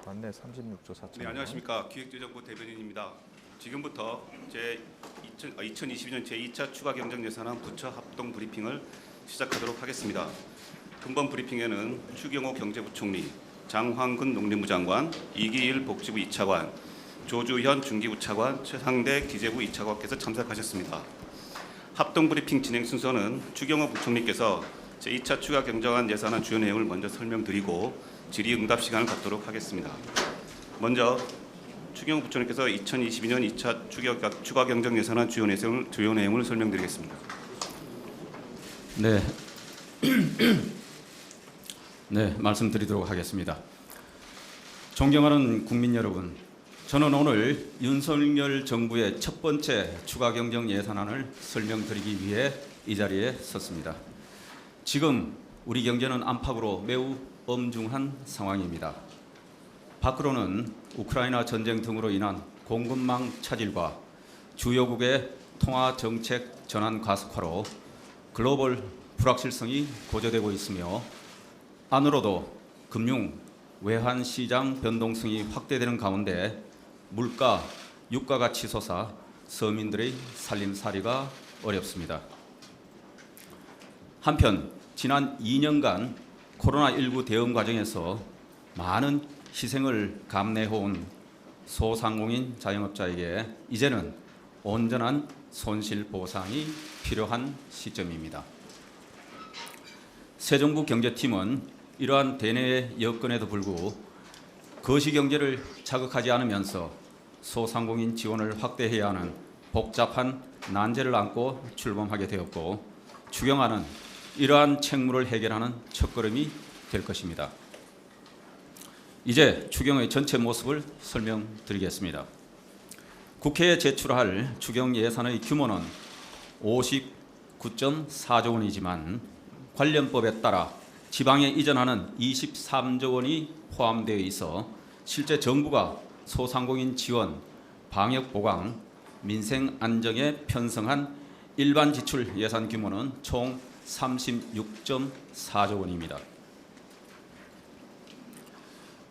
관내 36조 4천. 네, 안녕하십니까. 기획재정부 대변인입니다. 지금부터 2022년 제2차 추가 경정 예산안 부처 합동 브리핑을 시작하도록 하겠습니다. 금번 브리핑에는 추경호 경제부총리, 장황근 농림부 장관, 이기일 복지부 2차관, 조주현 중기부 차관, 최상대 기재부 2차관께서 참석하셨습니다. 합동 브리핑 진행 순서는 추경호 부총리께서 제2차 추가 경정안 예산안 주요 내용을 먼저 설명드리고 질의응답 시간을 갖도록 하겠습니다. 먼저 추경호 부총리께서 2022년 2차 추가 경정 예산안 주요 내용을 설명드리겠습니다. 네, 네, 말씀드리도록 하겠습니다. 존경하는 국민 여러분, 저는 오늘 윤석열 정부의 첫 번째 추가 경정 예산안을 설명드리기 위해 이 자리에 섰습니다. 지금 우리 경제는 안팎으로 매우 엄중한 상황입니다. 밖으로는 우크라이나 전쟁 등으로 인한 공급망 차질과 주요국의 통화 정책 전환 가속화로 글로벌 불확실성이 고조되고 있으며 안으로도 금융, 외환 시장 변동성이 확대되는 가운데 물가, 유가가 치솟아 서민들의 살림살이가 어렵습니다. 한편 지난 2년간 코로나19 대응 과정에서 많은 희생을 감내해온 소상공인 자영업자에게 이제는 온전한 손실 보상이 필요한 시점입니다. 새 정부 경제팀은 이러한 대내의 여건에도 불구하고 거시경제를 자극하지 않으면서 소상공인 지원을 확대해야 하는 복잡한 난제를 안고 출범하게 되었고 추경안은 이러한 책무를 해결하는 첫걸음이 될 것입니다. 이제 추경의 전체 모습을 설명드리겠습니다. 국회에 제출할 추경 예산의 규모는 59.4조 원이지만 관련법에 따라 지방에 이전하는 23조 원이 포함되어 있어 실제 정부가 소상공인 지원, 방역 보강, 민생 안정에 편성한 일반 지출 예산 규모는 총 36.4조 원입니다.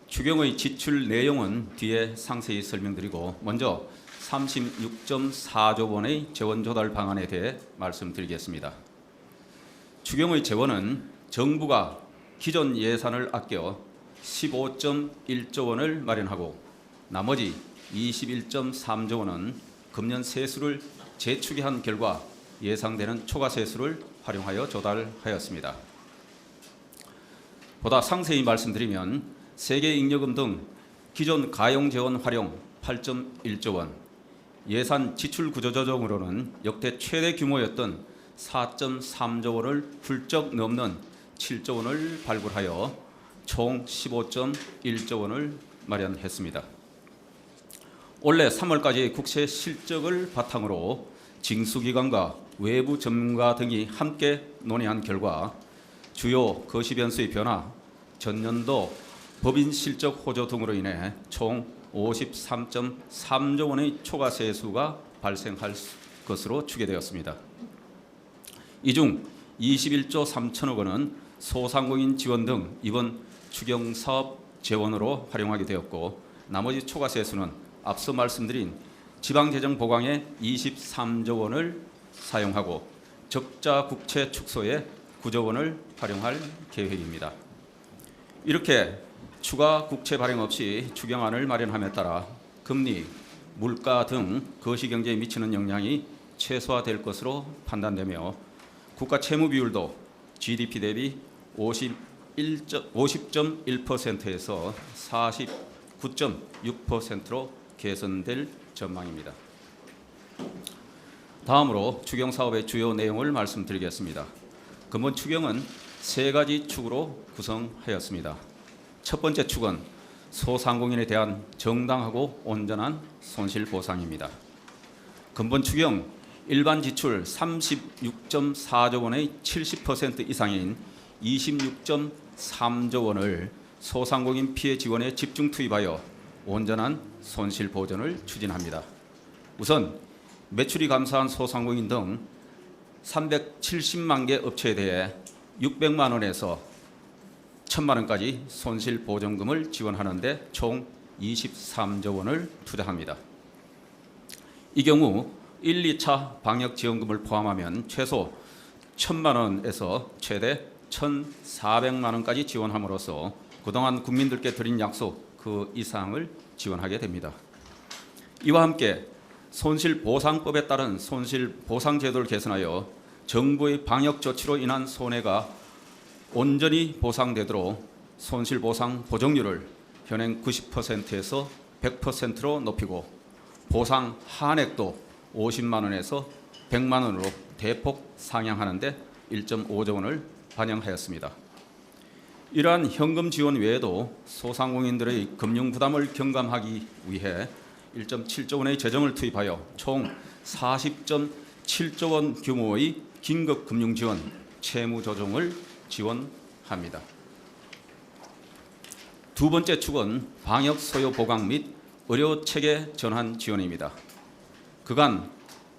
추경의 지출 내용은 뒤에 상세히 설명드리고 먼저 36.4조 원의 재원 조달 방안에 대해 말씀드리겠습니다. 추경의 재원은 정부가 기존 예산을 아껴 15.1조 원을 마련하고 나머지 21.3조 원은 금년 세수를 재추계한 결과 예상되는 초과 세수를 활용하여 조달하였습니다. 보다 상세히 말씀드리면 세계잉여금 등 기존 가용재원 활용 8.1조 원, 예산 지출 구조 조정으로는 역대 최대 규모였던 4.3조 원을 훌쩍 넘는 7조 원을 발굴하여 총 15.1조 원을 마련했습니다. 올해 3월까지 국세 실적을 바탕으로 징수기관과 외부 전문가 등이 함께 논의한 결과 주요 거시 변수의 변화, 전년도 법인 실적 호조 등으로 인해 총 53.3조 원의 초과 세수가 발생할 것으로 추계되었습니다. 이 중 21조 3천억 원은 소상공인 지원 등 이번 추경 사업 재원으로 활용하게 되었고 나머지 초과 세수는 앞서 말씀드린 지방재정 보강에 23조 원을 사용하고 적자 국채 축소에 9조 원을 활용할 계획입니다. 이렇게 추가 국채 발행 없이 추경안을 마련함에 따라 금리, 물가 등 거시경제에 미치는 영향이 최소화될 것으로 판단되며 국가 채무 비율도 GDP 대비 50.1%에서 49.6%로 개선될 전망입니다. 다음으로 추경 사업의 주요 내용을 말씀드리겠습니다. 근본 추경은 세 가지 축으로 구성하였습니다. 첫 번째 축은 소상공인에 대한 정당하고 온전한 손실 보상입니다. 근본 추경 일반 지출 36.4조 원의 70% 이상인 26.3조 원을 소상공인 피해 지원에 집중 투입하여 온전한 손실 보전을 추진합니다. 우선 매출이 감소한 소상공인 등 370만 개 업체에 대해 600만 원에서 1천만 원까지 손실보전금을 지원하는 데 총 23조 원을 투자합니다. 이 경우 1, 2차 방역지원금을 포함하면 최소 1천만 원에서 최대 1,400만 원까지 지원함으로써 그동안 국민들께 드린 약속 그 이상을 지원하게 됩니다. 이와 함께 손실보상법에 따른 손실보상제도를 개선하여 정부의 방역조치로 인한 손해가 온전히 보상되도록 손실보상 보정률을 현행 90%에서 100%로 높이고 보상 한액도 50만 원에서 100만 원으로 대폭 상향하는 데 1.5조 원을 반영하였습니다. 이러한 현금 지원 외에도 소상공인들의 금융 부담을 경감하기 위해 1.7조 원의 재정을 투입하여 총 40.7조 원 규모의 긴급 금융 지원 채무 조정을 지원합니다. 두 번째 축은 방역 소요 보강 및 의료 체계 전환 지원입니다. 그간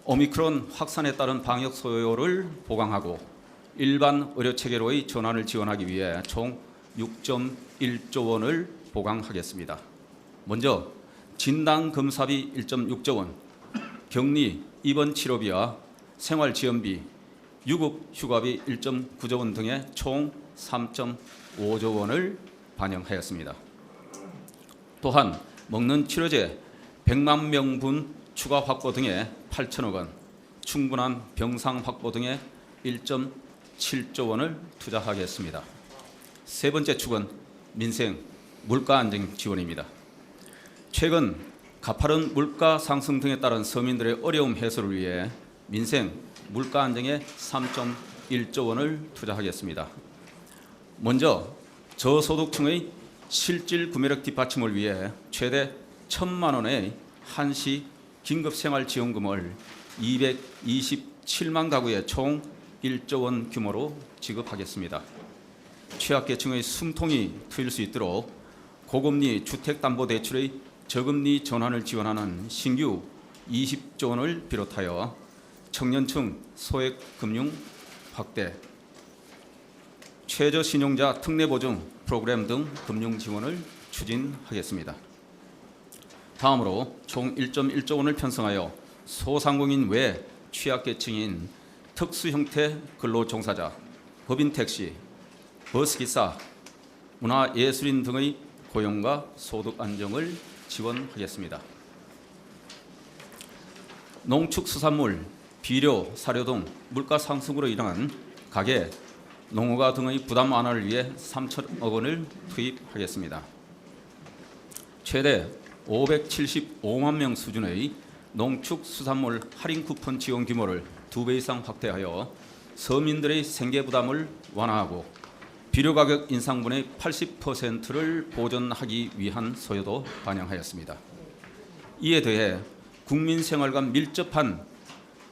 오미크론 확산에 따른 방역 소요를 보강하고 일반 의료 체계로의 전환을 지원하기 위해 총 6.1조 원을 보강하겠습니다. 먼저 진단 검사비 1.6조 원, 격리 입원 치료비와 생활 지원비, 유급 휴가비 1.9조 원 등의 총 3.5조 원을 반영하였습니다. 또한 먹는 치료제 100만 명분 추가 확보 등의 8천억 원, 충분한 병상 확보 등의 1.7조 원을 투자하겠습니다. 세 번째 축은 민생 물가 안정 지원입니다. 최근 가파른 물가 상승 등에 따른 서민들의 어려움 해소를 위해 민생 물가 안정에 3.1조 원을 투자하겠습니다. 먼저 저소득층의 실질 구매력 뒷받침을 위해 최대 1,000만 원의 한시 긴급생활지원금을 227만 가구에 총 1조 원 규모로 지급하겠습니다. 취약계층의 숨통이 트일 수 있도록 고금리 주택담보대출의 저금리 전환을 지원하는 신규 20조 원을 비롯하여 청년층 소액금융 확대, 최저신용자 특례보증 프로그램 등 금융 지원을 추진하겠습니다. 다음으로 총 1.1조 원을 편성하여 소상공인 외 취약계층인 특수형태 근로종사자, 법인택시, 버스기사, 문화예술인 등의 고용과 소득 안정을 지원하겠습니다. 농축수산물, 비료, 사료 등 물가 상승으로 인한 가계, 농어가 등의 부담 완화를 위해 3천억 원을 투입하겠습니다. 최대 575만 명 수준의 농축수산물 할인 쿠폰 지원 규모를 2배 이상 확대하여 서민들의 생계 부담을 완화하고 비료 가격 인상분의 80%를 보전하기 위한 소요도 반영하였습니다. 이에 더해 국민 생활과 밀접한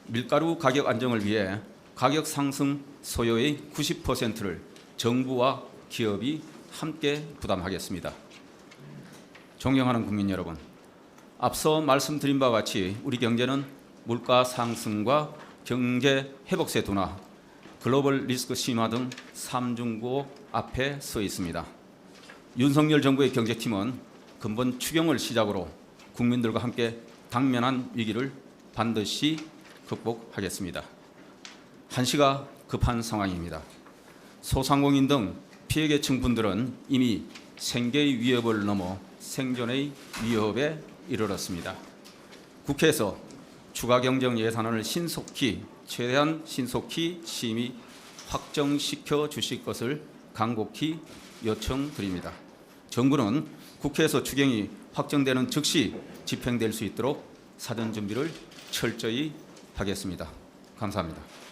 밀가루 가격 안정을 위해 가격 상승 소요의 90%를 정부와 기업이 함께 부담하겠습니다. 존경하는 국민 여러분, 앞서 말씀드린 바와 같이 우리 경제는 물가 상승과 경제 회복세 둔화, 글로벌 리스크 심화 등 삼중고 앞에 서 있습니다. 윤석열 정부의 경제팀은 근본 추경을 시작으로 국민들과 함께 당면한 위기를 반드시 극복하겠습니다. 한시가 급한 상황입니다. 소상공인 등 피해계층 분들은 이미 생계의 위협을 넘어 생존의 위협에 이르렀습니다. 국회에서 추가 경정 예산안을 최대한 신속히 심의 확정시켜 주실 것을 간곡히 요청드립니다. 정부는 국회에서 추경이 확정되는 즉시 집행될 수 있도록 사전 준비를 철저히 하겠습니다. 감사합니다.